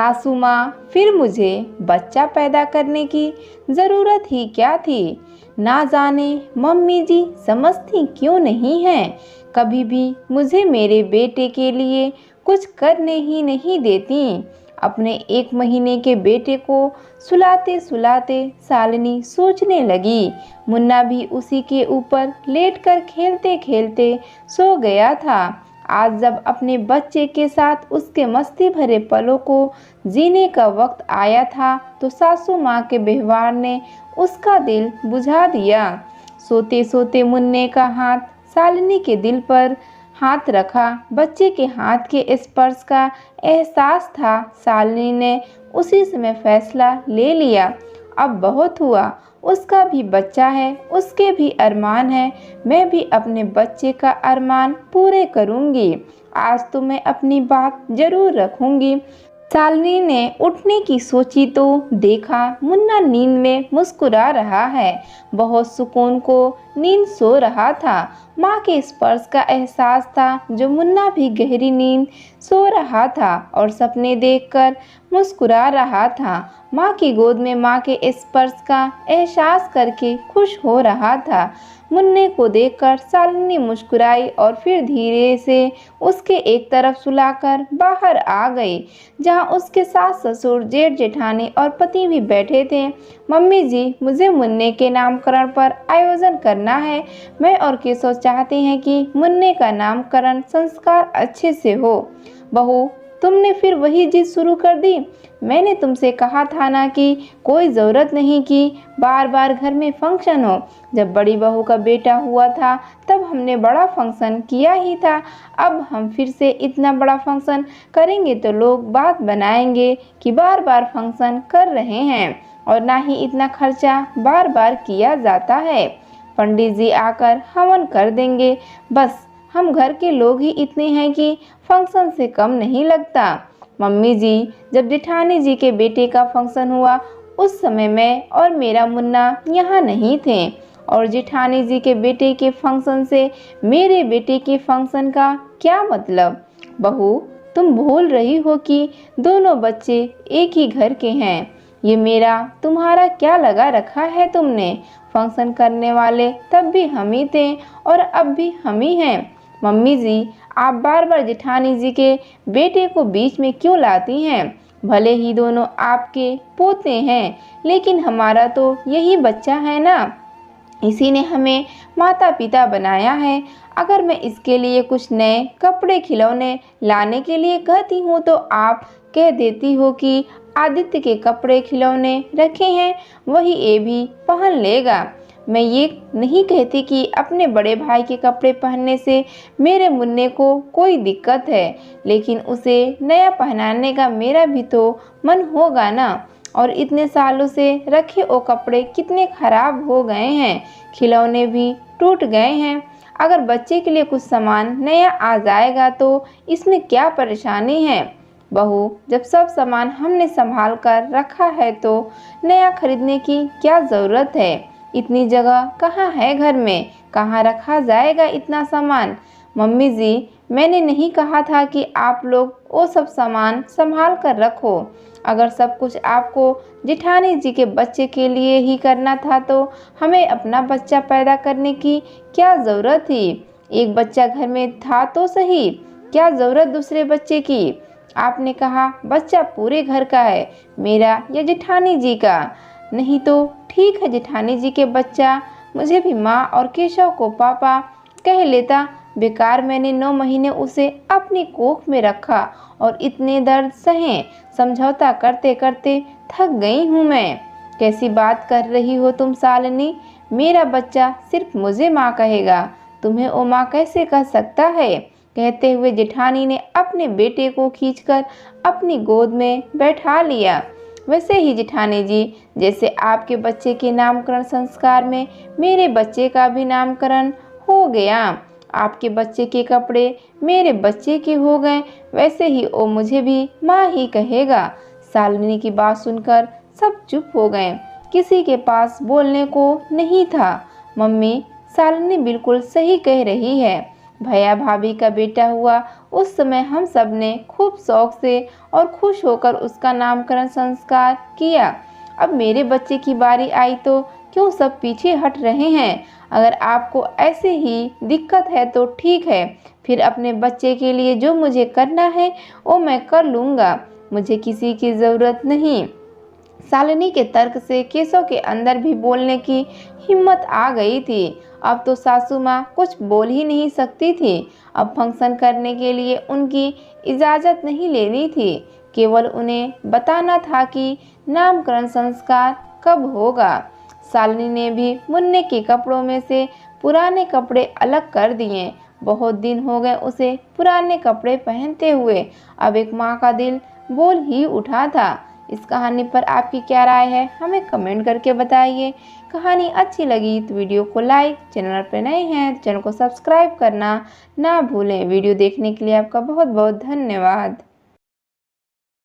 सासू माँ, फिर मुझे बच्चा पैदा करने की ज़रूरत ही क्या थी। ना जाने मम्मी जी समझती क्यों नहीं हैं, कभी भी मुझे मेरे बेटे के लिए कुछ करने ही नहीं देती। अपने 1 महीने के बेटे को सुलाते सुलाते शालिनी सोचने लगी, मुन्ना भी उसी के ऊपर लेटकर खेलते खेलते सो गया था। आज जब अपने बच्चे के साथ उसके मस्ती भरे पलों को जीने का वक्त आया था तो सासू माँ के व्यवहार ने उसका दिल बुझा दिया। सोते सोते मुन्ने का हाथ शालिनी के दिल पर हाथ रखा। बच्चे के हाथ के स्पर्श का एहसास था। शालिनी ने उसी समय फैसला ले लिया, अब बहुत हुआ। उसका भी बच्चा है, उसके भी अरमान है, मैं भी अपने बच्चे का अरमान पूरे करूंगी। आज तो मैं अपनी बात जरूर रखूंगी। शालिनी ने उठने की सोची तो देखा मुन्ना नींद में मुस्कुरा रहा है। बहुत सुकून को नींद सो रहा था। माँ के स्पर्श का एहसास था जो मुन्ना भी गहरी नींद सो रहा था और सपने देखकर मुस्कुरा रहा था। माँ की गोद में माँ के स्पर्श का एहसास करके खुश हो रहा था। मुन्ने को देखकर शालिनी मुस्कुराई और फिर धीरे से उसके एक तरफ सुलाकर बाहर आ गई, जहां उसके सास ससुर जेठ जेठानी और पति भी बैठे थे। मम्मी जी, मुझे मुन्ने के नामकरण पर आयोजन करना है। मैं और केशव चाहते हैं कि मुन्ने का नामकरण संस्कार अच्छे से हो। बहू, तुमने फिर वही जिद शुरू कर दी। मैंने तुमसे कहा था ना कि कोई ज़रूरत नहीं कि बार बार घर में फंक्शन हो। जब बड़ी बहू का बेटा हुआ था तब हमने बड़ा फंक्शन किया ही था। अब हम फिर से इतना बड़ा फंक्शन करेंगे तो लोग बात बनाएंगे कि बार बार फंक्शन कर रहे हैं, और ना ही इतना खर्चा बार बार किया जाता है। पंडित जी आकर हवन कर देंगे, बस हम घर के लोग ही इतने हैं कि फंक्शन से कम नहीं लगता। मम्मी जी, जब जेठानी जी के बेटे का फंक्शन हुआ उस समय मैं और मेरा मुन्ना यहाँ नहीं थे, और जेठानी जी के बेटे के फंक्शन से मेरे बेटे के फंक्शन का क्या मतलब। बहू, तुम भूल रही हो कि दोनों बच्चे एक ही घर के हैं। ये मेरा तुम्हारा क्या लगा रखा है तुमने। फंक्शन करने वाले तब भी हम ही थे और अब भी हम ही हैं। मम्मी जी, आप बार बार जेठानी जी के बेटे को बीच में क्यों लाती हैं। भले ही दोनों आपके पोते हैं, लेकिन हमारा तो यही बच्चा है ना। इसी ने हमें माता पिता बनाया है। अगर मैं इसके लिए कुछ नए कपड़े खिलौने लाने के लिए कहती हूँ तो आप कह देती हो कि आदित्य के कपड़े खिलौने रखे हैं, वही ये भी पहन लेगा। मैं ये नहीं कहती कि अपने बड़े भाई के कपड़े पहनने से मेरे मुन्ने को कोई दिक्कत है, लेकिन उसे नया पहनाने का मेरा भी तो मन होगा ना। और इतने सालों से रखे वो कपड़े कितने खराब हो गए हैं, खिलौने भी टूट गए हैं। अगर बच्चे के लिए कुछ सामान नया आ जाएगा तो इसमें क्या परेशानी है। बहू, जब सब सामान हमने संभाल कर रखा है तो नया खरीदने की क्या ज़रूरत है। इतनी जगह कहाँ है घर में, कहाँ रखा जाएगा इतना सामान। मम्मी जी, मैंने नहीं कहा था कि आप लोग वो सब सामान संभाल कर रखो। अगर सब कुछ आपको जेठानी जी के बच्चे के लिए ही करना था तो हमें अपना बच्चा पैदा करने की क्या ज़रूरत थी। एक बच्चा घर में था तो सही, क्या ज़रूरत दूसरे बच्चे की। आपने कहा बच्चा पूरे घर का है, मेरा या जेठानी जी का। नहीं तो ठीक है, जेठानी जी के बच्चा मुझे भी माँ और केशव को पापा कह लेता। बेकार मैंने 9 महीने उसे अपनी कोख में रखा और इतने दर्द सहे, समझौता करते करते थक गई हूँ मैं। कैसी बात कर रही हो तुम शालिनी। मेरा बच्चा सिर्फ मुझे माँ कहेगा, तुम्हें वो माँ कैसे कह सकता है। कहते हुए जेठानी ने अपने बेटे को खींचकर अपनी गोद में बैठा लिया। वैसे ही जेठानी जी, जैसे आपके बच्चे के नामकरण संस्कार में मेरे बच्चे का भी नामकरण हो गया, आपके बच्चे के कपड़े मेरे बच्चे के हो गए, वैसे ही वो मुझे भी माँ ही कहेगा। शालिनी की बात सुनकर सब चुप हो गए, किसी के पास बोलने को नहीं था। मम्मी, शालिनी बिल्कुल सही कह रही है। भैया भाभी का बेटा हुआ उस समय हम सब ने खूब शौक से और खुश होकर उसका नामकरण संस्कार किया। अब मेरे बच्चे की बारी आई तो क्यों सब पीछे हट रहे हैं? अगर आपको ऐसे ही दिक्कत है तो ठीक है, फिर अपने बच्चे के लिए जो मुझे करना है वो मैं कर लूँगा, मुझे किसी की ज़रूरत नहीं। शालिनी के तर्क से केशव के अंदर भी बोलने की हिम्मत आ गई थी। अब तो सासू माँ कुछ बोल ही नहीं सकती थी। अब फंक्शन करने के लिए उनकी इजाज़त नहीं लेनी थी, केवल उन्हें बताना था कि नामकरण संस्कार कब होगा। शालिनी ने भी मुन्ने के कपड़ों में से पुराने कपड़े अलग कर दिए। बहुत दिन हो गए उसे पुराने कपड़े पहनते हुए। अब एक माँ का दिल बोल ही उठा था। इस कहानी पर आपकी क्या राय है, हमें कमेंट करके बताइए। कहानी अच्छी लगी तो वीडियो को लाइक, चैनल पर नए हैं तो चैनल को सब्सक्राइब करना ना भूलें। वीडियो देखने के लिए आपका बहुत बहुत धन्यवाद।